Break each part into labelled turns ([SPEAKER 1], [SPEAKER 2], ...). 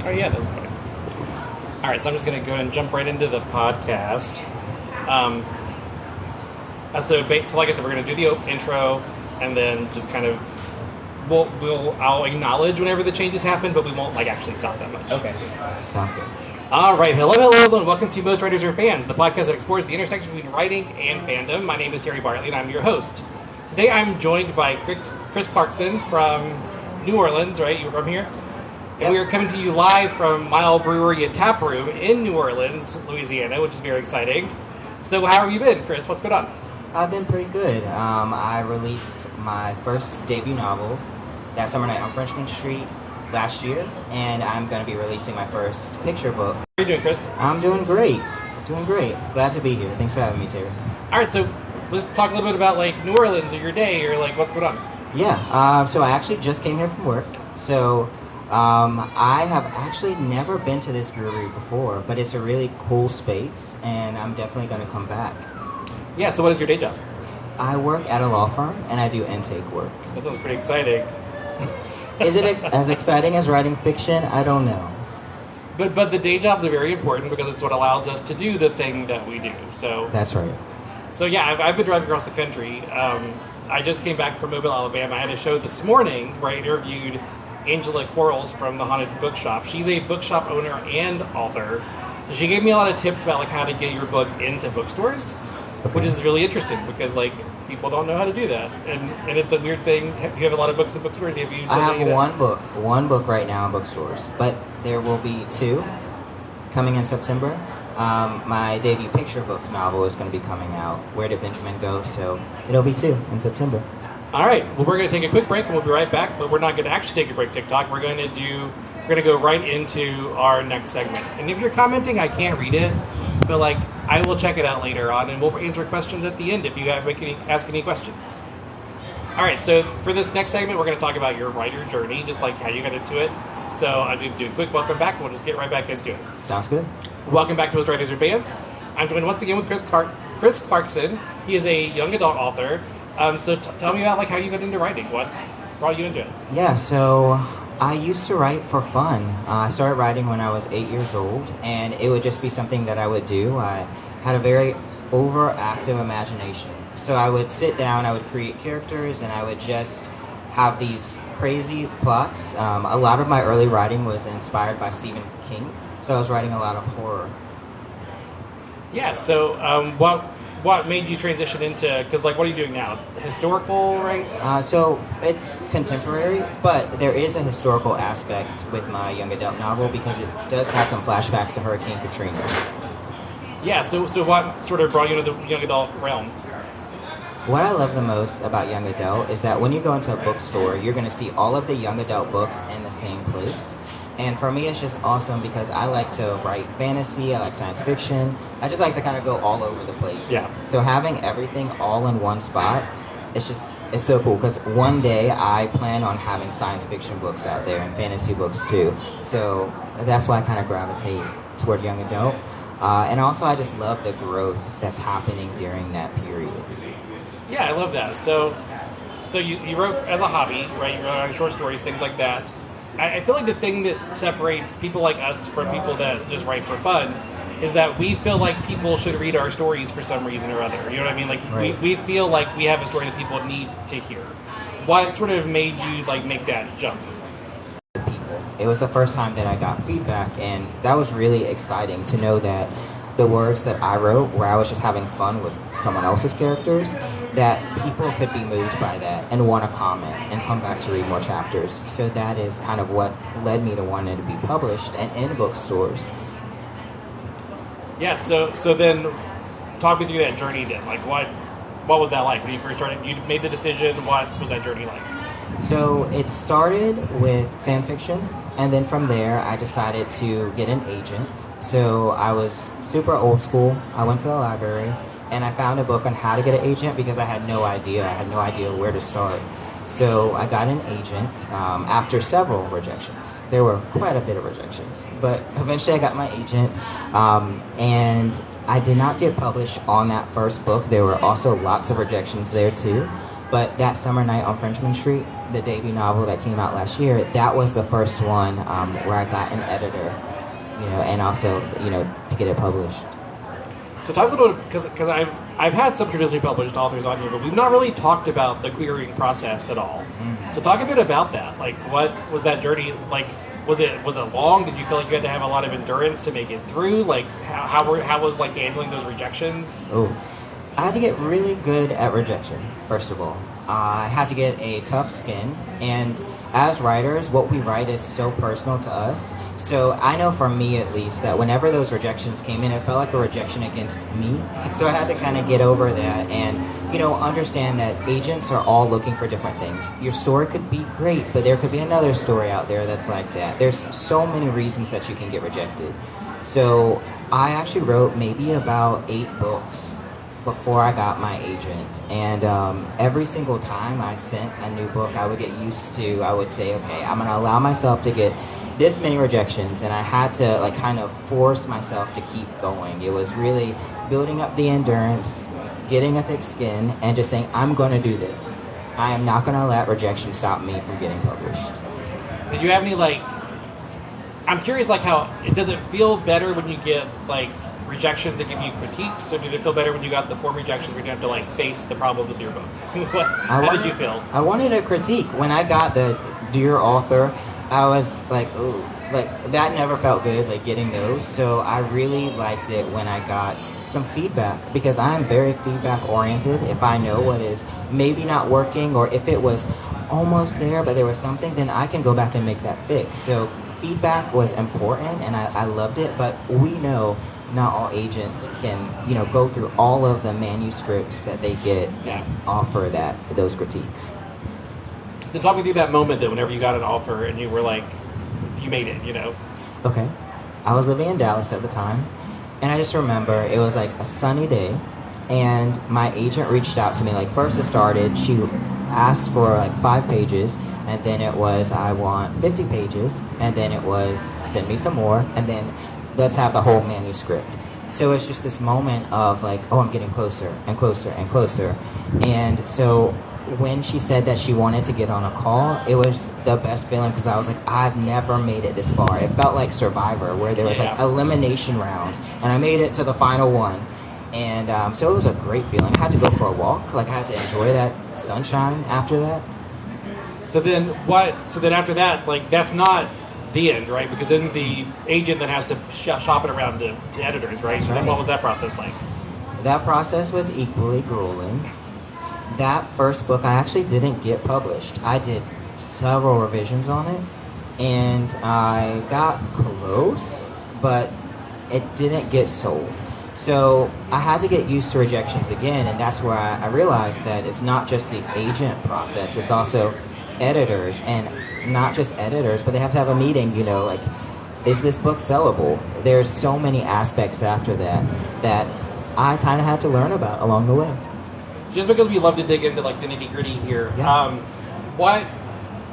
[SPEAKER 1] Oh yeah, that's fine. All right, so I'm just going to go and jump right into the podcast. Um, so like I said, we're going to do the intro, and then just kind of I'll acknowledge whenever the changes happen, but we won't like actually stop that much.
[SPEAKER 2] Okay. Sounds good.
[SPEAKER 1] All right, hello, and welcome to Most Writers Are Fans, the podcast that explores the intersection between writing and fandom. My name is Terry Bartley, and I'm your host. Today, I'm joined by Chris Clarkson from New Orleans. Right, you're from here. And we are coming to you live from Miel Brewery and Taproom in New Orleans, Louisiana, which is very exciting. So how have you been, Chris? What's going on?
[SPEAKER 2] I've been pretty good. I released my first debut novel that summer night on Frenchman Street last year, and I'm going to be releasing my first picture book.
[SPEAKER 1] How are you doing, Chris?
[SPEAKER 2] I'm doing great. Doing great. Glad to be here. Thanks for having me, Terry.
[SPEAKER 1] All right, so let's talk a little bit about like New Orleans or your day or like what's going on.
[SPEAKER 2] Yeah, so I actually just came here from work. So I have actually never been to this brewery before, but it's a really cool space, and I'm definitely going to come back.
[SPEAKER 1] Yeah, so what is your day job?
[SPEAKER 2] I work at a law firm, and I do intake work.
[SPEAKER 1] That sounds pretty exciting.
[SPEAKER 2] Is it as exciting as writing fiction? I don't know.
[SPEAKER 1] But the day jobs are very important because it's what allows us to do the thing that we do. So
[SPEAKER 2] That's right.
[SPEAKER 1] So yeah, I've been driving across the country. I just came back from Mobile, Alabama. I had a show this morning where I interviewed Angela Quarles from the Haunted Bookshop. She's a bookshop owner and author. So she gave me a lot of tips about like how to get your book into bookstores, which is really interesting because like people don't know how to do that, and it's a weird thing. You have a lot of books in bookstores. Have you?
[SPEAKER 2] I have one book right now in bookstores, but there will be two coming in September. My debut picture book novel is going to be coming out, Where Did Benjamin Go? So it'll be two in September.
[SPEAKER 1] All right. Well, we're going to take a quick break, and we'll be right back. But we're not going to actually take a break, TikTok. We're going to go right into our next segment. And if you're commenting, I can't read it, but like I will check it out later on, and we'll answer questions at the end if you ask any questions. All right. So for this next segment, we're going to talk about your writer journey, just like how you got into it. So I'll do a quick welcome back. We'll just get right back into it.
[SPEAKER 2] Sounds good.
[SPEAKER 1] Welcome back to Most Writers Are Fans. I'm joined once again with Chris Clarkson. He is a young adult author. So tell me about like how you got into writing. What brought you into it?
[SPEAKER 2] Yeah, so I used to write for fun. I started writing when I was 8 years old, and it would just be something that I would do. I had a very overactive imagination. So I would sit down, I would create characters, and I would just have these crazy plots. A lot of my early writing was inspired by Stephen King, so I was writing a lot of horror.
[SPEAKER 1] Yeah, so what made you transition into, because like what are you doing now? It's historical, right?
[SPEAKER 2] So it's contemporary, but there is a historical aspect with my young adult novel because it does have some flashbacks to Hurricane Katrina.
[SPEAKER 1] Yeah, so what sort of brought you into the young adult realm?
[SPEAKER 2] What I love the most about young adult is that when you go into a bookstore, you're going to see all of the young adult books in the same place. And for me, it's just awesome because I like to write fantasy, I like science fiction. I just like to kind of go all over the place.
[SPEAKER 1] Yeah.
[SPEAKER 2] So having everything all in one spot, it's so cool because one day I plan on having science fiction books out there and fantasy books too. So that's why I kind of gravitate toward young adult. And also I just love the growth that's happening during that period.
[SPEAKER 1] Yeah, I love that. So you wrote as a hobby, right? You wrote short stories, things like that. I feel like the thing that separates people like us from people that just write for fun is that we feel like people should read our stories for some reason or other. You know what I mean? Like
[SPEAKER 2] right.
[SPEAKER 1] we feel like we have a story that people need to hear. What sort of made you like make that jump?
[SPEAKER 2] It was the first time that I got feedback, and that was really exciting to know that the words that I wrote, where I was just having fun with someone else's characters, that people could be moved by that and want to comment and come back to read more chapters. So that is kind of what led me to wanting to be published and in bookstores.
[SPEAKER 1] Yeah, so then talk me through that journey then. Like what was that like when you first started? You made the decision. What was that journey like?
[SPEAKER 2] So it started with fan fiction, and then from there I decided to get an agent. So I was super old school. I went to the library and I found a book on how to get an agent because I had no idea. I had no idea where to start. So I got an agent after several rejections. There were quite a bit of rejections, but eventually I got my agent, and I did not get published on that first book. There were also lots of rejections there too. But That Summer Night on Frenchman Street, the debut novel that came out last year, that was the first one where I got an editor, and also, to get it published.
[SPEAKER 1] So talk a little bit, because I've had some traditionally published authors on here, but we've not really talked about the querying process at all. Mm-hmm. So talk a bit about that. Like, what was that journey like? Was it long? Did you feel like you had to have a lot of endurance to make it through? Like, how was like handling those rejections?
[SPEAKER 2] Oh, I had to get really good at rejection, first of all. I had to get a tough skin, and as writers, what we write is so personal to us. So I know for me, at least, that whenever those rejections came in, it felt like a rejection against me. So I had to kind of get over that and, understand that agents are all looking for different things. Your story could be great, but there could be another story out there that's like that. There's so many reasons that you can get rejected. So I actually wrote maybe about 8 books before I got my agent, and every single time I sent a new book, I would get used to, I would say, okay, I'm going to allow myself to get this many rejections, and I had to kind of force myself to keep going. It was really building up the endurance, getting a thick skin, and just saying, I'm going to do this. I am not going to let rejection stop me from getting published.
[SPEAKER 1] Did you have any, I'm curious, how, does it feel better when you get, rejections that give you critiques, or did it feel better when you got the 4 rejections where you have to face the problem with your book? How did you feel?
[SPEAKER 2] I wanted a critique. When I got the Dear Author, I was like, ooh, that never felt good, getting those. So I really liked it when I got some feedback, because I am very feedback oriented. If I know what is maybe not working, or if it was almost there but there was something, then I can go back and make that fix. So feedback was important, and I loved it, but we know not all agents can, go through all of the manuscripts that they get and offer those critiques.
[SPEAKER 1] Then talk me through that moment, though, whenever you got an offer and you were you made it,
[SPEAKER 2] Okay. I was living in Dallas at the time, and I just remember it was a sunny day, and my agent reached out to me. First it started, she asked for 5 pages, and then it was, I want 50 pages, and then it was, send me some more, and then let's have the whole manuscript. So it's just this moment of oh, I'm getting closer and closer and closer. And so when she said that she wanted to get on a call, it was the best feeling, because I was I've never made it this far. It felt like Survivor, where there was elimination rounds, and I made it to the final one. And so it was a great feeling. I had to go for a walk. I had to enjoy that sunshine after that.
[SPEAKER 1] So then after that, that's not the end, right? Because then the agent then has to shop it around to editors, right?
[SPEAKER 2] That's
[SPEAKER 1] so then what was that process like?
[SPEAKER 2] That process was equally grueling. That first book I actually didn't get published. I did several revisions on it, and I got close, but it didn't get sold. So I had to get used to rejections again, and that's where I realized that it's not just the agent process, it's also editors, and not just editors, but they have to have a meeting, is this book sellable? There's so many aspects after that I kind of had to learn about along the way.
[SPEAKER 1] Just because we love to dig into the nitty-gritty here,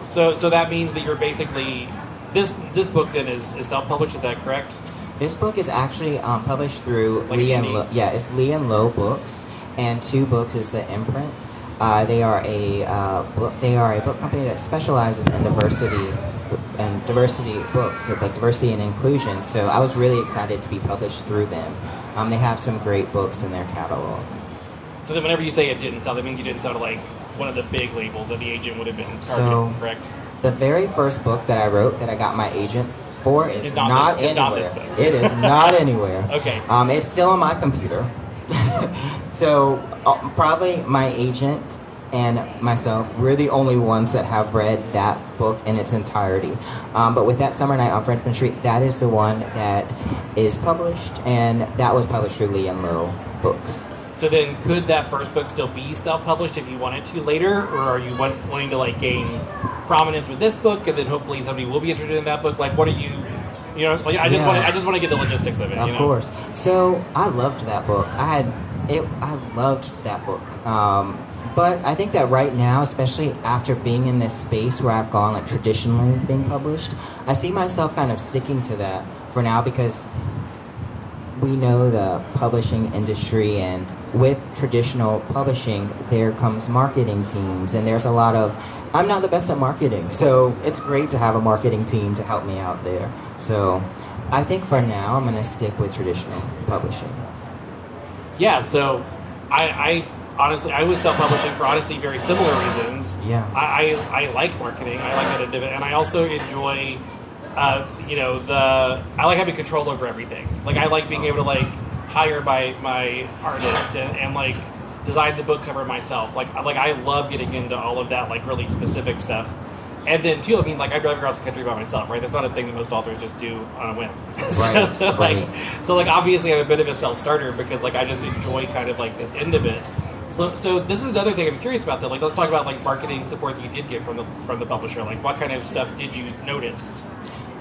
[SPEAKER 1] so that means that you're basically, this book then is self-published, is that correct?
[SPEAKER 2] This book is actually published through Lee and Low. Yeah, it's Lee and Low Books, and 2 Books is the imprint. They are a book company that specializes in diversity books, diversity and inclusion. So I was really excited to be published through them. They have some great books in their catalog.
[SPEAKER 1] So then, whenever you say it didn't sell, that means you didn't sell to one of the big labels that the agent would have been targeting, correct?
[SPEAKER 2] The very first book that I wrote that I got my agent for is not anywhere.
[SPEAKER 1] Not this book.
[SPEAKER 2] It is not anywhere.
[SPEAKER 1] Okay.
[SPEAKER 2] It's still on my computer. So probably my agent and myself, we're the only ones that have read that book in its entirety. But with That Summer Night on Frenchman Street, that is the one that is published, and that was published through Lee and Low Books.
[SPEAKER 1] So then, could that first book still be self-published if you wanted to later, or are you wanting to gain prominence with this book, and then hopefully somebody will be interested in that book? What are you? I just want to get the logistics of it.
[SPEAKER 2] Of course. So I loved that book. I loved that book. But I think that right now, especially after being in this space where I've gone traditionally being published, I see myself kind of sticking to that for now, because we know the publishing industry, and with traditional publishing, there comes marketing teams, and there's a lot of, I'm not the best at marketing, so it's great to have a marketing team to help me out there. So I think for now, I'm going to stick with traditional publishing.
[SPEAKER 1] Yeah, so I honestly, I was self-publishing for honestly very similar reasons.
[SPEAKER 2] Yeah.
[SPEAKER 1] I like marketing. I like that end of it, and I also enjoy, I like having control over everything. Like I like being able to like hire my artist and like design the book cover myself. Like I love getting into all of that like really specific stuff. And then too, I mean, like I drive across the country by myself, right? That's not a thing that most authors just do on a whim.
[SPEAKER 2] Right.
[SPEAKER 1] So obviously I'm a bit of a self-starter because like I just enjoy kind of like this end of it. So this is another thing I'm curious about though. Like let's talk about like marketing support that you did get from the publisher. Like what kind of stuff did you notice?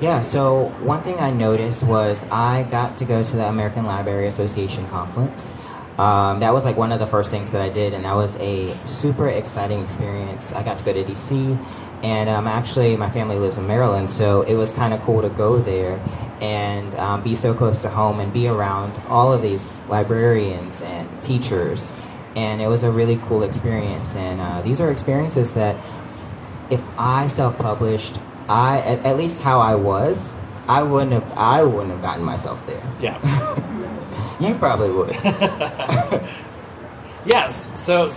[SPEAKER 2] Yeah, so one thing I noticed was I got to go to the American Library Association conference. That was like one of the first things that I did, and that was a super exciting experience. I got to go to DC, and actually my family lives in Maryland, so it was kind of cool to go there and be so close to home and be around all of these librarians and teachers. And it was a really cool experience, and these are experiences that if I self-published, at least how I was, I wouldn't have gotten myself there.
[SPEAKER 1] Yeah.
[SPEAKER 2] You probably would.
[SPEAKER 1] Yes. So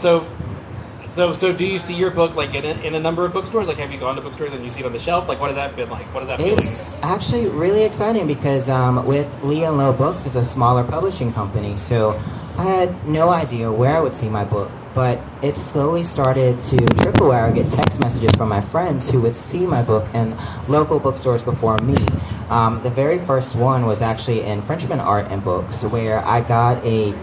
[SPEAKER 1] do you see your book like in a number of bookstores? Like have you gone to bookstores and you see it on the shelf? Like what has that been like? What has that feeling?
[SPEAKER 2] It's actually really exciting because with Lee and Low Books is a smaller publishing company, so I had no idea where I would see my book, but it slowly started to trickle where I would get text messages from my friends who would see my book in local bookstores before me. The very first one was actually in Frenchman Art and Books, where I got a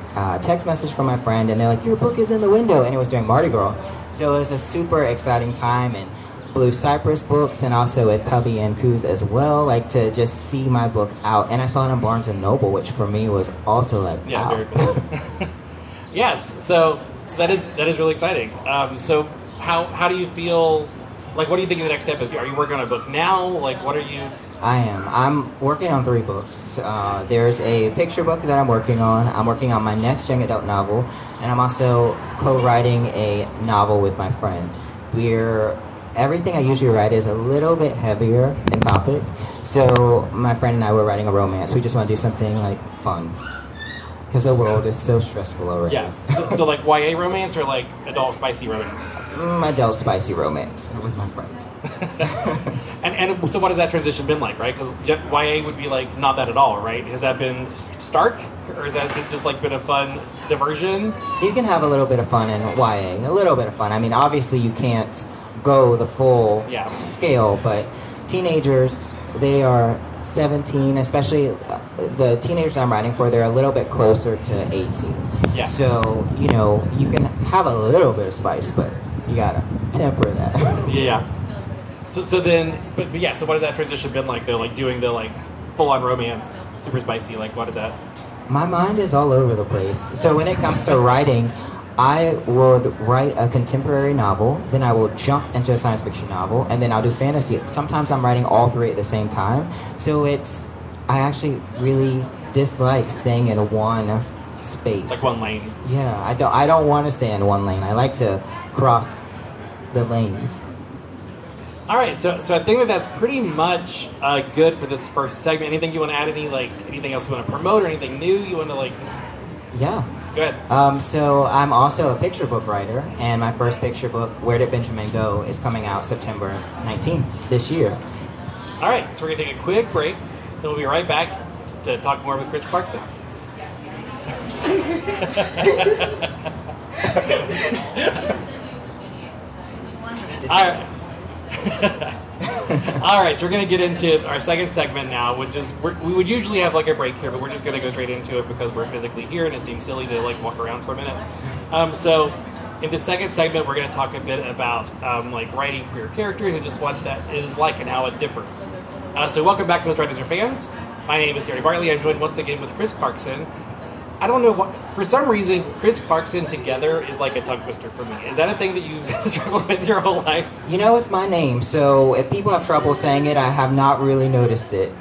[SPEAKER 2] text message from my friend, and they're like, "Your book is in the window," and it was during Mardi Gras. So it was a super exciting time, and Blue Cypress Books, and also at Tubby and Coos as well, like to just see my book out. And I saw it in Barnes & Noble, which for me was also like,
[SPEAKER 1] yeah,
[SPEAKER 2] wow.
[SPEAKER 1] Very cool. Yes, so that is really exciting. So how do you feel, like what do you think the next step is? Are you working on a book now? Like what are you...
[SPEAKER 2] I am. I'm working on 3 books. There's a picture book that I'm working on. I'm working on my next young adult novel, and I'm also co-writing a novel with my friend. Everything I usually write is a little bit heavier in topic, so my friend and I were writing a romance. We just want to do something like fun, because the world is so stressful already.
[SPEAKER 1] Yeah. So like YA romance or like adult spicy romance?
[SPEAKER 2] Adult spicy romance with my friend.
[SPEAKER 1] And so what has that transition been like, right? Because YA would be like not that at all, right? Has that been stark, or has that just like been a fun diversion?
[SPEAKER 2] You can have a little bit of fun in YA, a little bit of fun. I mean, obviously you can't go the full scale, but teenagers, they are 17, especially the teenagers that I'm writing for, they're a little bit closer to 18.
[SPEAKER 1] Yeah.
[SPEAKER 2] So, you can have a little bit of spice, but you gotta temper that.
[SPEAKER 1] Yeah. So then, but yeah, so what has that transition been like though? Like doing the like full-on romance, super spicy, like what is that?
[SPEAKER 2] My mind is all over the place. So when it comes to writing, I would write a contemporary novel, then I will jump into a science fiction novel, and then I'll do fantasy. Sometimes I'm writing all 3 at the same time. So I actually really dislike staying in one space.
[SPEAKER 1] Like one lane.
[SPEAKER 2] Yeah, I don't want to stay in one lane. I like to cross the lanes.
[SPEAKER 1] All right, so I think that's pretty much good for this first segment. Anything you want to add? Anything else you want to promote, or anything new you want to like?
[SPEAKER 2] Yeah.
[SPEAKER 1] Go ahead.
[SPEAKER 2] So I'm also a picture book writer, and my first picture book, Where Did Benjamin Go, is coming out September 19th this year.
[SPEAKER 1] All right, so we're going to take a quick break, then we'll be right back to talk more with Chris Clarkson. All right. All right, so we're going to get into our second segment now, which is we would usually have like a break here, but we're just going to go straight into it because we're physically here and it seems silly to like walk around for a minute. So in the second segment, we're going to talk a bit about like writing queer characters and just what that is like and how it differs. So welcome back to Most Writers Are Fans. My name is Terry Bartley. I'm joined once again with Chris Clarkson. I don't know what, for some reason, Chris Clarkson together is like a tongue twister for me. Is that a thing that you've struggled with your whole life?
[SPEAKER 2] It's my name, so if people have trouble saying it, I have not really noticed it.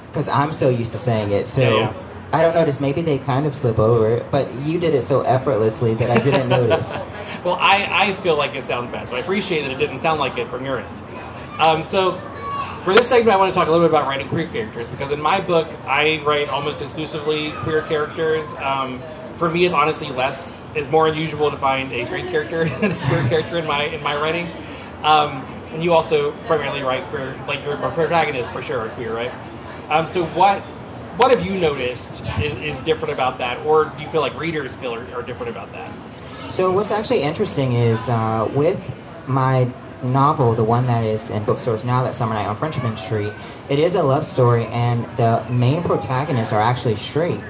[SPEAKER 2] Because I'm so used to saying it, so I don't notice. Maybe they kind of slip over it, but you did it so effortlessly that I didn't notice.
[SPEAKER 1] Well, I feel like it sounds bad, so I appreciate that it didn't sound like it from your end. So, for this segment, I want to talk a little bit about writing queer characters, because in my book, I write almost exclusively queer characters. For me, it's more unusual to find a straight character than a queer character in my writing. And you also primarily write queer, like your protagonist for sure are queer, right? So what have you noticed is different about that, or do you feel like readers feel are different about that?
[SPEAKER 2] So what's actually interesting is with my novel, the one that is in bookstores now, that Summer Night on Frenchman Street, it is a love story, and the main protagonists are actually straight.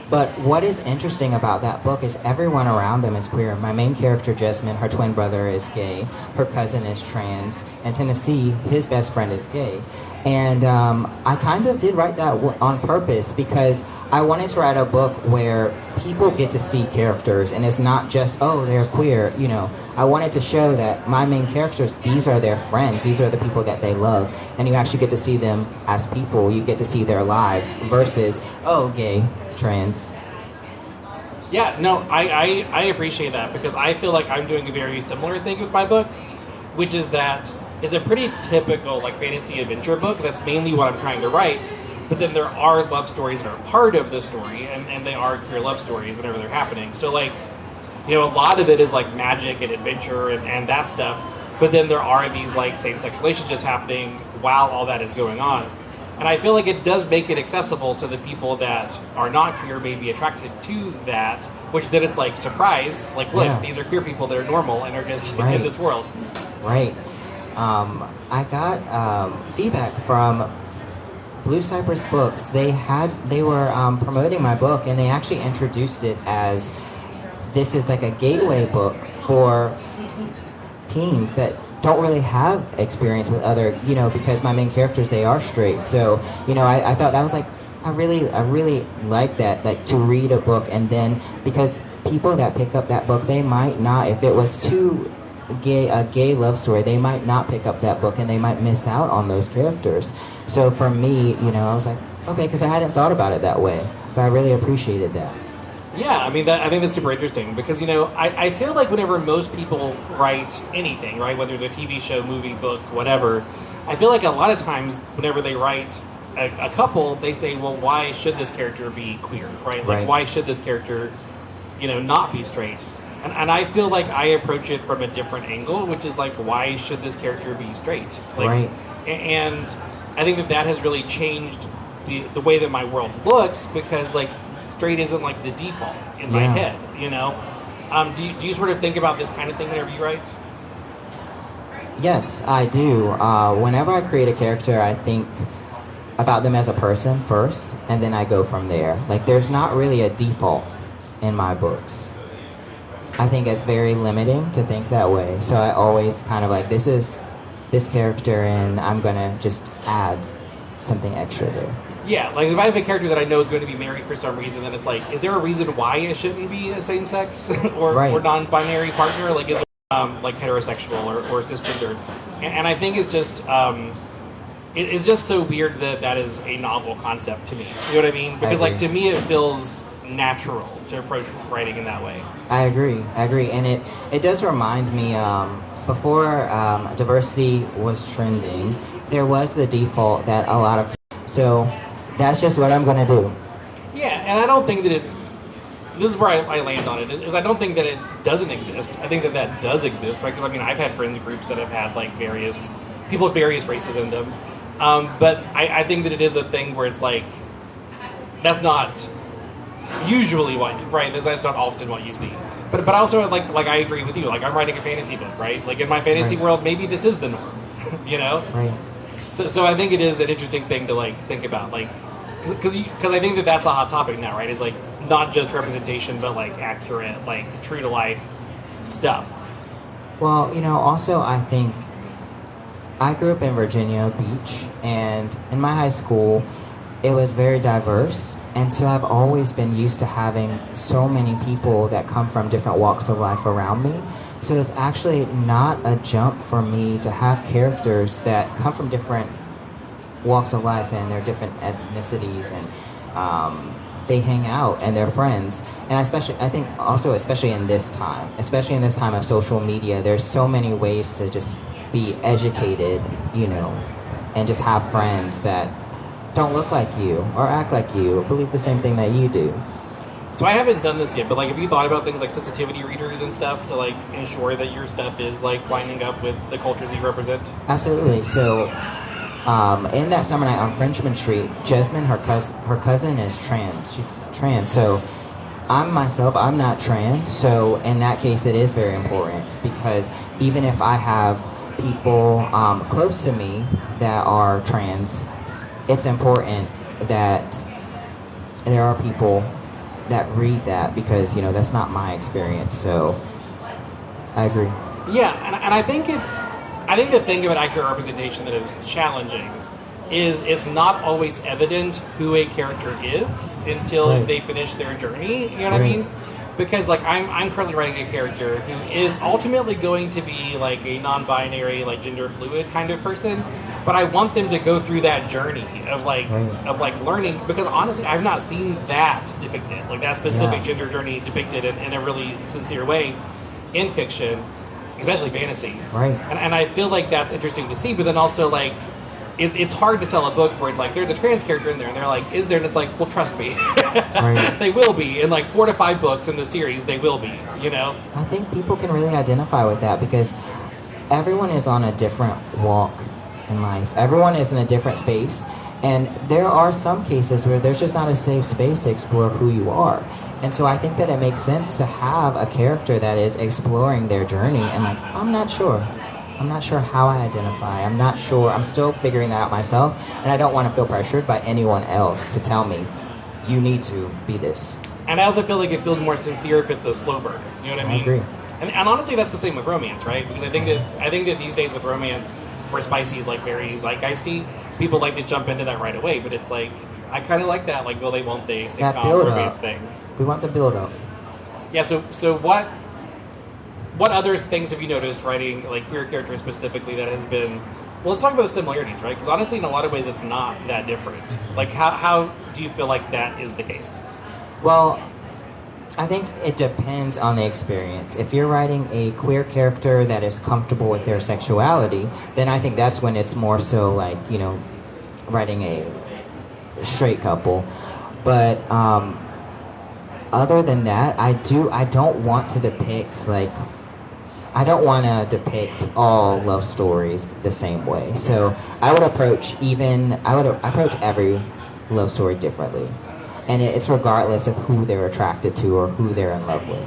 [SPEAKER 2] But what is interesting about that book is everyone around them is queer. My main character, Jasmine, her twin brother is gay, her cousin is trans, and Tennessee, his best friend, is gay. And I kind of did write that on purpose because I wanted to write a book where people get to see characters, and it's not just, oh, they're queer, you know. I wanted to show that my main characters, these are their friends, these are the people that they love, and you actually get to see them as people, you get to see their lives, versus, oh, gay, trans.
[SPEAKER 1] Yeah, no, I appreciate that, because I feel like I'm doing a very similar thing with my book, which is that it's a pretty typical like fantasy adventure book. That's mainly what I'm trying to write. But then there are love stories that are part of the story, and they are queer love stories whenever they're happening. So like, you know, a lot of it is like magic and adventure and that stuff. But then there are these like same-sex relationships happening while all that is going on. And I feel like it does make it accessible so that people that are not queer may be attracted to that, which then it's like, surprise, like, look, these are queer people that are normal and are just in this world.
[SPEAKER 2] Right. I got feedback from Blue Cypress Books. They were promoting my book, and they actually introduced it as this is like a gateway book for teens that don't really have experience with other, you know, because my main characters, they are straight. So, you know, I thought that was like, I really like that, like to read a book, and then because people that pick up that book, they might not, if it was too a gay love story, they might not pick up that book, and they might miss out on those characters. So for me, you know, I was like, okay, because I hadn't thought about it that way, but I really appreciated that.
[SPEAKER 1] Yeah, I mean, I think that's super interesting, because, you know, I feel like whenever most people write anything, right, whether it's a TV show, movie, book, whatever, I feel like a lot of times whenever they write a couple, they say, well, why should this character be queer, right? Like, why should this character, you know, not be straight? And I feel like I approach it from a different angle, which is like, why should this character be straight? Like, and I think that has really changed the way that my world looks, because, like, straight isn't like the default in my head, you know? Do you sort of think about this kind of thing whenever you write?
[SPEAKER 2] Yes, I do. Whenever I create a character, I think about them as a person first, and then I go from there. Like, there's not really a default in my books. I think it's very limiting to think that way. So I always kind of like, this is this character, and I'm gonna just add something extra there.
[SPEAKER 1] Yeah, like if I have a character that I know is going to be married for some reason, then it's like, is there a reason why it shouldn't be a same-sex or non-binary partner? Like, is it like heterosexual or cisgendered? And I think it's just it's just so weird that is a novel concept to me. You know what I mean? Because like, to me, it feels natural to approach writing in that way.
[SPEAKER 2] I agree, and it does remind me, before diversity was trending, there was the default that a lot of, so that's just what I'm gonna do.
[SPEAKER 1] Yeah, and I don't think that this is where I land on it, is I don't think that it doesn't exist. I think that does exist, right? Because I mean, I've had friends groups that have had like various people with various races in them, but I think that it is a thing where it's like, that's not usually that's not often what you see. But also, like I agree with you. Like, I'm writing a fantasy book, right? Like, in my fantasy world, maybe this is the norm, you know?
[SPEAKER 2] Right.
[SPEAKER 1] So I think it is an interesting thing to like think about, like, because I think that that's a hot topic now, right? It's like not just representation, but like accurate, like true to life stuff.
[SPEAKER 2] Well, you know, also I think I grew up in Virginia Beach, and in my high school, it was very diverse, and so I've always been used to having so many people that come from different walks of life around me. So it's actually not a jump for me to have characters that come from different walks of life, and they're different ethnicities, and they hang out and they're friends. And I think also, especially in this time of social media, there's so many ways to just be educated, and just have friends that don't look like you or act like you or believe the same thing that you do.
[SPEAKER 1] So I haven't done this yet, but have you thought about things like sensitivity readers and stuff to ensure that your stuff is lining up with the cultures that you represent?
[SPEAKER 2] Absolutely. So in that summer night on Frenchman Street, Jasmine, her cousin is trans. She's trans. So I'm not trans. So in that case, it is very important, because even if I have people close to me that are trans, it's important that there are people that read that, because that's not my experience. So I agree.
[SPEAKER 1] Yeah, and I think the thing about accurate representation that is challenging is it's not always evident who a character is until they finish their journey. You know what I mean? Because I'm currently writing a character who is ultimately going to be a non-binary, gender fluid kind of person, but I want them to go through that journey of learning, because honestly I've not seen that depicted, that specific gender journey depicted in a really sincere way in fiction, especially fantasy.
[SPEAKER 2] Right.
[SPEAKER 1] And I feel that's interesting to see, but then also it's hard to sell a book where it's there's a trans character in there, and they're is there? And it's well, trust me, they will be in 4 to 5 books in the series. They will be,
[SPEAKER 2] I think people can really identify with that, because everyone is on a different walk in life. Everyone is in a different space, and there are some cases where there's just not a safe space to explore who you are. And so I think that it makes sense to have a character that is exploring their journey, and I'm not sure how I identify. I'm not sure. I'm still figuring that out myself, and I don't want to feel pressured by anyone else to tell me, you need to be this.
[SPEAKER 1] And I also feel it feels more sincere if it's a slow burn. You know what I mean?
[SPEAKER 2] I agree.
[SPEAKER 1] And honestly, that's the same with romance, right? Because I think that these days with romance, where spicy is very zeitgeisty, people like to jump into that right away. But it's I kind of like that, will they, won't they, sitcom romance thing.
[SPEAKER 2] We want the build up.
[SPEAKER 1] Yeah. So what other things have you noticed writing queer characters specifically that has been? Well, let's talk about the similarities, right? Because honestly, in a lot of ways, it's not that different. How do you feel that is the case?
[SPEAKER 2] Well, I think it depends on the experience. If you're writing a queer character that is comfortable with their sexuality, then I think that's when it's more so writing a straight couple. But other than that, I don't want to depict all love stories the same way. So I would approach every love story differently. And it's regardless of who they're attracted to or who they're in love with.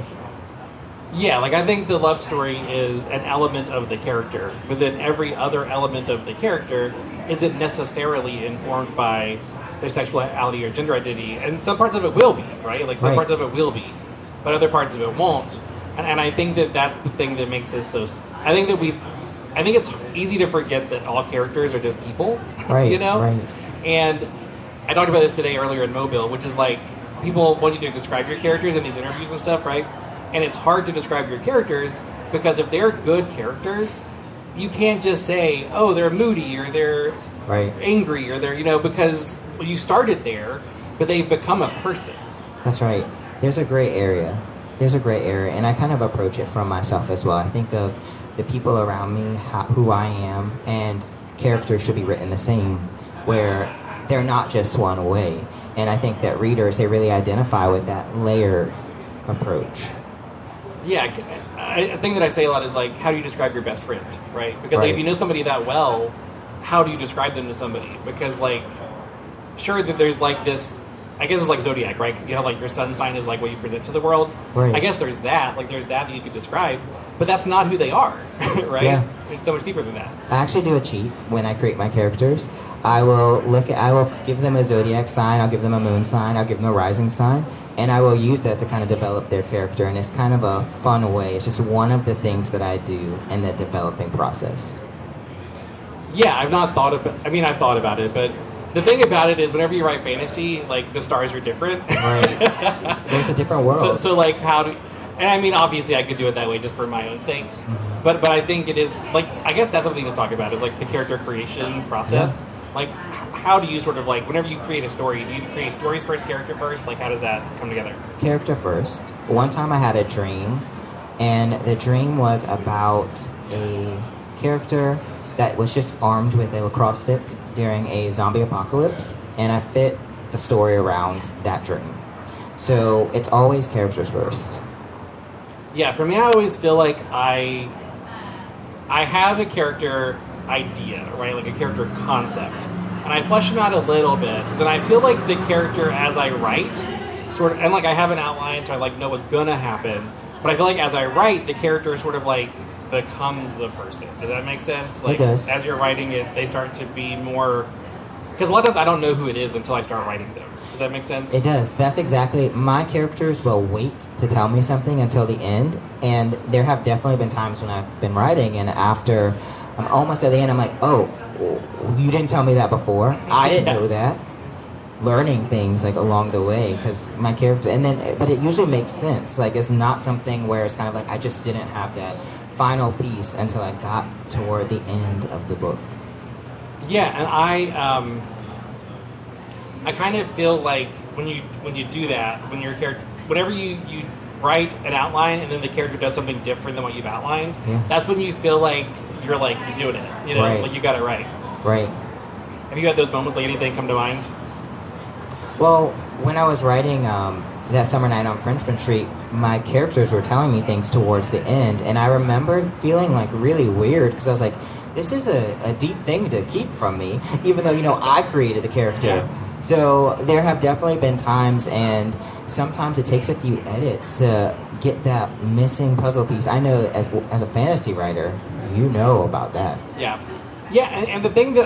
[SPEAKER 1] Yeah, I think the love story is an element of the character, but then every other element of the character isn't necessarily informed by their sexuality or gender identity. And some parts of it will be, right? Some parts of it will be, but other parts of it won't. And I think that's the thing that makes us so... I think it's easy to forget that all characters are just people,
[SPEAKER 2] Right.
[SPEAKER 1] And I talked about this today earlier in Mobile, which is people want you to describe your characters in these interviews and stuff, right? And it's hard to describe your characters, because if they're good characters, you can't just say, oh, they're moody or they're angry or they're, because you started there, but they've become a person.
[SPEAKER 2] That's right. There's a gray area, and I kind of approach it from myself as well. I think of the people around me, who I am, and characters should be written the same, where they're not just one way. And I think that readers, they really identify with that layered approach.
[SPEAKER 1] Yeah, a thing that I say a lot is how do you describe your best friend, right? Because if you know somebody that well, how do you describe them to somebody? Because sure that there's this, I guess it's Zodiac, right? You have your sun sign is what you present to the world.
[SPEAKER 2] Right.
[SPEAKER 1] I guess there's that, there's that you could describe, but that's not who they are, right?
[SPEAKER 2] Yeah.
[SPEAKER 1] It's so much deeper than that.
[SPEAKER 2] I actually do a cheat when I create my characters. I will give them a zodiac sign, I'll give them a moon sign, I'll give them a rising sign, and I will use that to kind of develop their character, and it's kind of a fun way. It's just one of the things that I do in the developing process.
[SPEAKER 1] Yeah, I've thought about it, but the thing about it is whenever you write fantasy, the stars are different.
[SPEAKER 2] Right. There's a different world.
[SPEAKER 1] So how do... And obviously I could do it that way just for my own sake. Mm-hmm. But I think it is, I guess that's something to talk about is the character creation process. Like, how do you sort of like, whenever you create a story, do you create stories first, character first? Like, how does that come together?
[SPEAKER 2] Character first. One time I had a dream, and the dream was about a character that was just armed with a lacrosse stick during a zombie apocalypse, and I fit the story around that dream. So it's always characters first.
[SPEAKER 1] Yeah, for me, I always feel like I have a character idea, right? Like a character concept. And I flesh them out a little bit. Then I feel like the character as I write, sort of, and like I have an outline, so I like know what's gonna happen. But I feel like as I write, the character sort of like becomes the person. Does that make sense? Like,
[SPEAKER 2] it does.
[SPEAKER 1] As you're writing it, they start to be more. Because a lot of times I don't know who it is until I start writing them. Does that make sense?
[SPEAKER 2] It does. That's exactly. My characters will wait to tell me something until the end, and there have definitely been times when I've been writing, and after I'm almost at the end, I'm like, oh, you didn't tell me that before. I didn't know that. Learning things like along the way, because my character, and then, but it usually makes sense. Like, it's not something where it's kind of like I just didn't have that final piece until I got toward the end of the book.
[SPEAKER 1] Yeah, and I kind of feel like when you do that, when your character, whenever you write an outline and then the character does something different than what you've outlined, that's when you feel like you're doing it, you know,
[SPEAKER 2] right.
[SPEAKER 1] Like you got it right.
[SPEAKER 2] Right.
[SPEAKER 1] Have you had those moments? Like anything come to mind?
[SPEAKER 2] Well, when I was writing that summer night on Frenchman Street, my characters were telling me things towards the end, and I remembered feeling like really weird because I was like, this is a deep thing to keep from me, even though, you know, I created the character.
[SPEAKER 1] Yeah.
[SPEAKER 2] So there have definitely been times, and sometimes it takes a few edits to get that missing puzzle piece. I know as a fantasy writer, you know about that.
[SPEAKER 1] Yeah. Yeah, and the thing that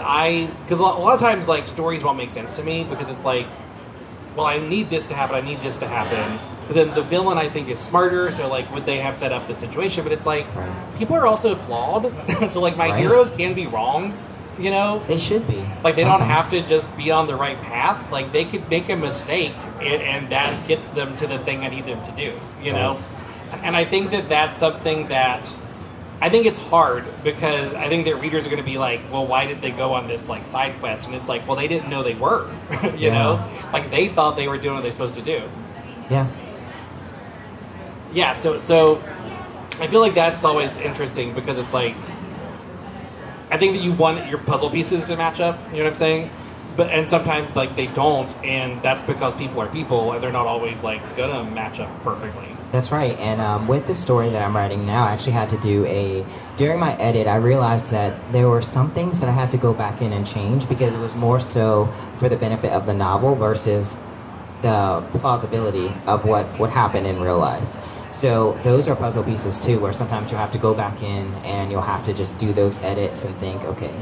[SPEAKER 1] because a lot of times, like, stories won't make sense to me because it's like, well, I need this to happen, I need this to happen. But then the villain, I think, is smarter, so, like, would they have set up the situation? But it's like, people are also flawed. So, like, my heroes can be wrong, you know?
[SPEAKER 2] They should be.
[SPEAKER 1] Like, they don't have to just be on the right path. Like, they could make a mistake, and that gets them to the thing I need them to do, you know? And I think that that's something that... I think it's hard because I think that readers are going to be like, well, why did they go on this like side quest? And it's like, well, they didn't know they were, you know, like they thought they were doing what they're supposed to do.
[SPEAKER 2] Yeah.
[SPEAKER 1] Yeah. So I feel like that's always interesting because it's like, I think that you want your puzzle pieces to match up. You know what I'm saying? And sometimes like they don't, and that's because people are people, and they're not always like gonna match up perfectly.
[SPEAKER 2] That's right, and with the story that I'm writing now, I actually had to do during my edit, I realized that there were some things that I had to go back in and change because it was more so for the benefit of the novel versus the plausibility of what would happen in real life. So those are puzzle pieces too, where sometimes you'll have to go back in and you'll have to just do those edits and think, okay,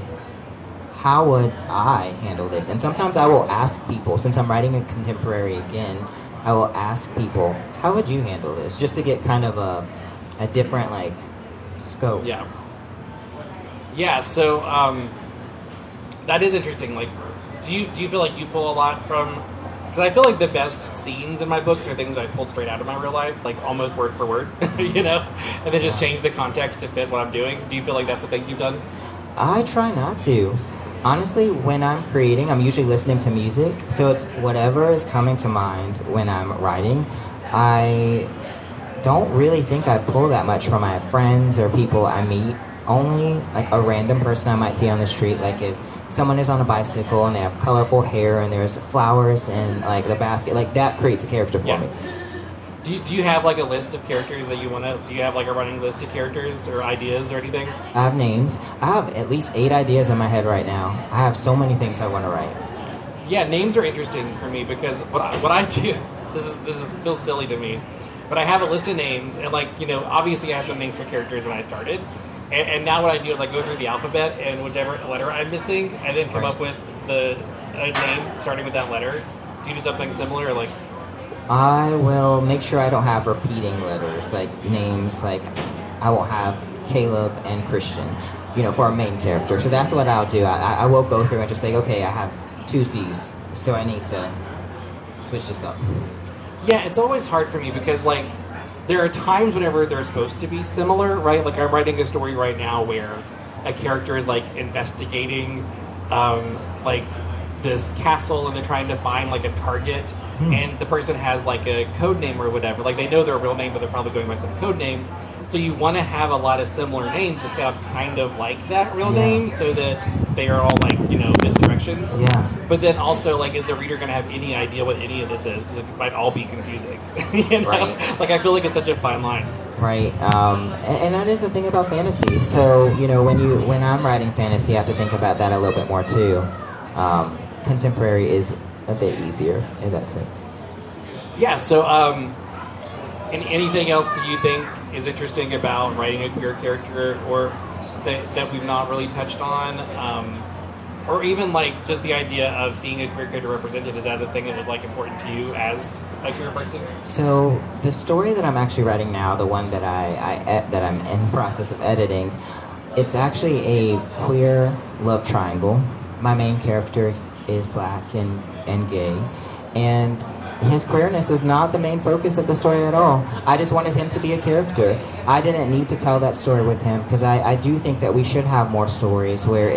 [SPEAKER 2] how would I handle this? And sometimes I will ask people, since I'm writing a contemporary again, I will ask people, how would you handle this? Just to get kind of a different, like, scope.
[SPEAKER 1] Yeah. Yeah, so that is interesting. Like, do you feel like you pull a lot from... Because I feel like the best scenes in my books are things that I pulled straight out of my real life, like almost word for word, you know? And then just change the context to fit what I'm doing. Do you feel like that's a thing you've done?
[SPEAKER 2] I try not to. Honestly, when I'm creating, I'm usually listening to music, so it's whatever is coming to mind when I'm writing. I don't really think I pull that much from my friends or people I meet. Only like a random person I might see on the street, like if someone is on a bicycle and they have colorful hair and there's flowers in like the basket, like that creates a character for me.
[SPEAKER 1] Do you have like a list of characters that you want to... Do you have like a running list of characters or ideas or anything?
[SPEAKER 2] I have names. I have at least 8 ideas in my head right now. I have so many things I want to write.
[SPEAKER 1] Yeah, names are interesting for me because what I do... This feels silly to me, but I have a list of names and like, you know, obviously I had some names for characters when I started, and now what I do is I go through the alphabet and whichever letter I'm missing, and then come up with a name starting with that letter. Do you do something similar or like...
[SPEAKER 2] I will make sure I don't have repeating letters, like names, like I won't have Caleb and Christian, you know, for our main character. So that's what I'll do. I will go through and just think, okay, I have 2 C's, so I need to switch this up.
[SPEAKER 1] Yeah, it's always hard for me because, like, there are times whenever they're supposed to be similar, right? Like, I'm writing a story right now where a character is, like, investigating like this castle, and they're trying to find like a target, and the person has like a code name or whatever. Like they know their real name, but they're probably going by some code name. So you want to have a lot of similar names that sound kind of like that real name, so that they are all like, you know, misdirections.
[SPEAKER 2] Yeah.
[SPEAKER 1] But then also, like, is the reader going to have any idea what any of this is? Because it might all be confusing. You know?
[SPEAKER 2] Right.
[SPEAKER 1] Like, I feel like it's such a fine line.
[SPEAKER 2] Right, and that is the thing about fantasy. So, you know, when I'm writing fantasy, I have to think about that a little bit more too. Contemporary is a bit easier in that sense.
[SPEAKER 1] Yeah. So, anything else that you think is interesting about writing a queer character, or that we've not really touched on? Or even like just the idea of seeing a queer character represented, is that the thing that was like important to you as a queer person?
[SPEAKER 2] So the story that I'm actually writing now, the one that that I'm in the process of editing, it's actually a queer love triangle. My main character is black and gay, and his queerness is not the main focus of the story at all. I just wanted him to be a character. I didn't need to tell that story with him, because I do think that we should have more stories where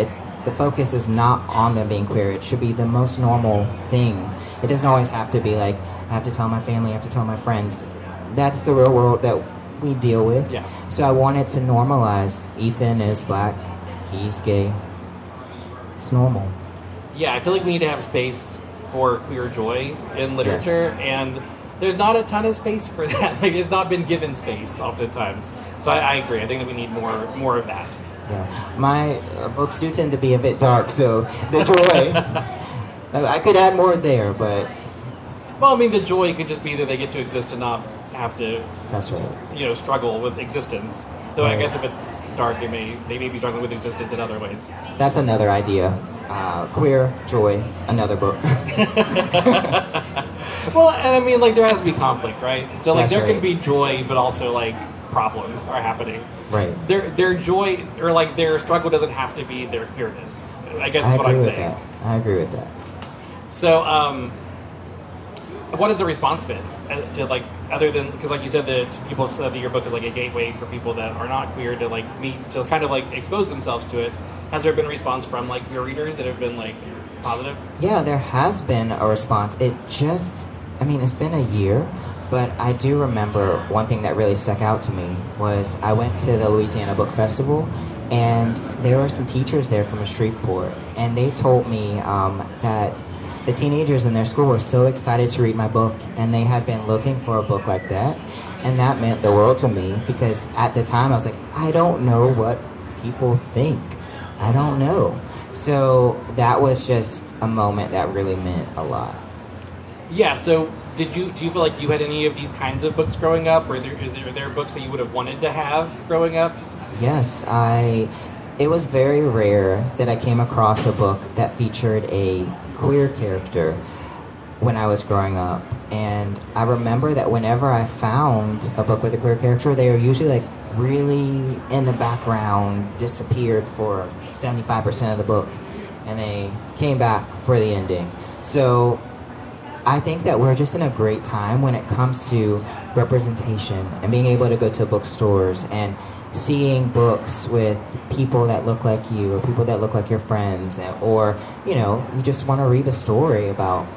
[SPEAKER 2] the focus is not on them being queer. It should be the most normal thing. It doesn't always have to be like, I have to tell my family, I have to tell my friends. That's the real world that we deal with.
[SPEAKER 1] Yeah.
[SPEAKER 2] So I wanted to normalize. Ethan is black, he's gay. It's normal.
[SPEAKER 1] Yeah, I feel like we need to have space for queer joy in literature, and there's not a ton of space for that. Like, it's not been given space oftentimes. So I agree. I think that we need more of that.
[SPEAKER 2] Yeah, my books do tend to be a bit dark, so the joy, I could add more there, but...
[SPEAKER 1] Well, I mean, the joy could just be that they get to exist and not have to,
[SPEAKER 2] That's right.
[SPEAKER 1] you know, struggle with existence. Though I guess if it's dark, they may be struggling with existence in other ways.
[SPEAKER 2] That's another idea. Queer, joy, another book.
[SPEAKER 1] Well, and I mean, like, there has to be conflict, right? So, like,
[SPEAKER 2] That's
[SPEAKER 1] there
[SPEAKER 2] right.
[SPEAKER 1] can be joy, but also, like, problems are happening.
[SPEAKER 2] Right.
[SPEAKER 1] Their joy, or like their struggle, doesn't have to be their queerness, I guess is what I'm saying.
[SPEAKER 2] I agree with that.
[SPEAKER 1] So, what has the response been to, like, other than, because like you said that people have said that your book is like a gateway for people that are not queer to like meet, to kind of like expose themselves to it. Has there been a response from like your readers that have been like positive?
[SPEAKER 2] Yeah, there has been a response. It's been a year, but I do remember one thing that really stuck out to me was I went to the Louisiana Book Festival, and there were some teachers there from Shreveport, and they told me that the teenagers in their school were so excited to read my book, and they had been looking for a book like that, and that meant the world to me, because at the time I was like, I don't know what people think. I don't know. So that was just a moment that really meant a lot.
[SPEAKER 1] Yeah, so do you feel like you had any of these kinds of books growing up, or is there books that you would have wanted to have growing up?
[SPEAKER 2] Yes, it was very rare that I came across a book that featured a queer character when I was growing up. And I remember that whenever I found a book with a queer character, they were usually like really in the background, disappeared for 75% of the book, and they came back for the ending. So I think that we're just in a great time when it comes to representation and being able to go to bookstores and seeing books with people that look like you or people that look like your friends, or, you know, you just want to read a story about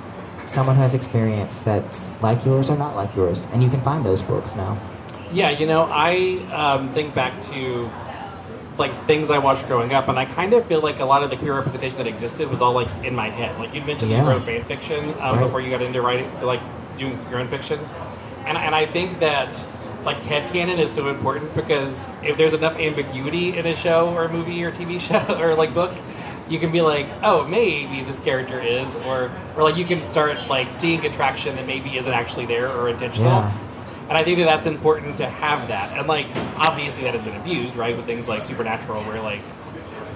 [SPEAKER 2] someone who has experience that's like yours or not like yours, and you can find those books now.
[SPEAKER 1] Yeah, you know, I think back to like things I watched growing up, and I kind of feel like a lot of the queer representation that existed was all like in my head. Like you mentioned, you wrote fan fiction before you got into writing, like doing your own fiction, and I think that like headcanon is so important, because if there's enough ambiguity in a show or a movie or TV show or like book, you can be like, oh, maybe this character is, or like you can start like seeing attraction that maybe isn't actually there or intentional.
[SPEAKER 2] Yeah.
[SPEAKER 1] And I think that that's important to have that. And like obviously that has been abused, right, with things like Supernatural, where like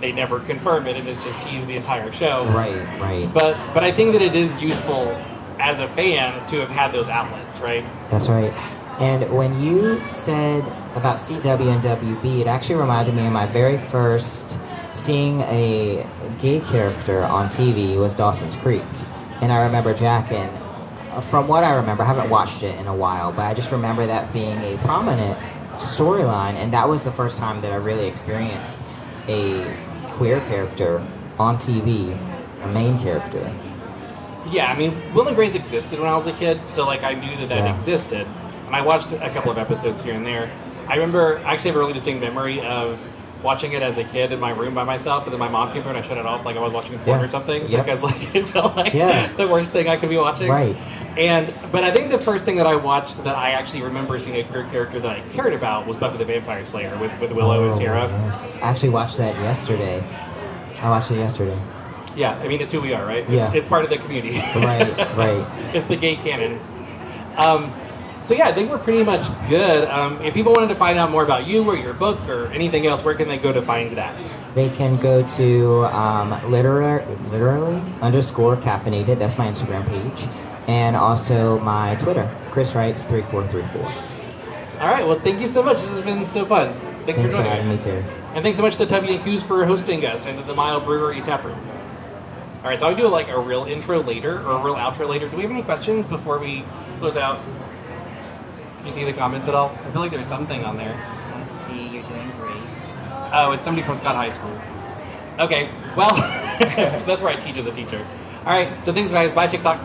[SPEAKER 1] they never confirm it and it's just teased the entire show.
[SPEAKER 2] Right.
[SPEAKER 1] But I think that it is useful as a fan to have had those outlets, right?
[SPEAKER 2] That's right. And when you said about CW and WB, it actually reminded me of my very first seeing a gay character on TV was Dawson's Creek. And I remember Jack, and from what I remember, I haven't watched it in a while, but I just remember that being a prominent storyline, and that was the first time that I really experienced a queer character on TV, a main character.
[SPEAKER 1] Yeah, I mean, Will and Grace existed when I was a kid, so like I knew that existed, and I watched a couple of episodes here and there. I remember, I actually have a really distinct memory of watching it as a kid in my room by myself, and then my mom came through and I shut it off like I was watching porn or something, because like it felt like the worst thing I could be watching.
[SPEAKER 2] Right.
[SPEAKER 1] But I think the first thing that I watched that I actually remember seeing a queer character that I cared about was Buffy the Vampire Slayer with Willow and Tara.
[SPEAKER 2] Yes. I actually watched that yesterday. I watched it yesterday.
[SPEAKER 1] Yeah, I mean, it's who we are, right?
[SPEAKER 2] Yeah.
[SPEAKER 1] It's part of the community.
[SPEAKER 2] Right.
[SPEAKER 1] It's the gay canon. So yeah, I think we're pretty much good. If people wanted to find out more about you or your book or anything else, where can they go to find that?
[SPEAKER 2] They can go to literally _ caffeinated. That's my Instagram page. And also my Twitter, Chris Wrights 3434.
[SPEAKER 1] All right, well, thank you so much. This has been so fun. Thanks for joining
[SPEAKER 2] having me, Terry.
[SPEAKER 1] And thanks so much to Tubby and Coos for hosting us and to the Miel Brewery and Taproom. All right, so I'll do like a real intro later or a real outro later. Do we have any questions before we close out? Can you see the comments at all? I feel like there's something on there.
[SPEAKER 3] I see you're doing great.
[SPEAKER 1] Oh, it's somebody from Scott High School. Okay, well, that's where I teach as a teacher. All right, so thanks guys. Bye TikTok.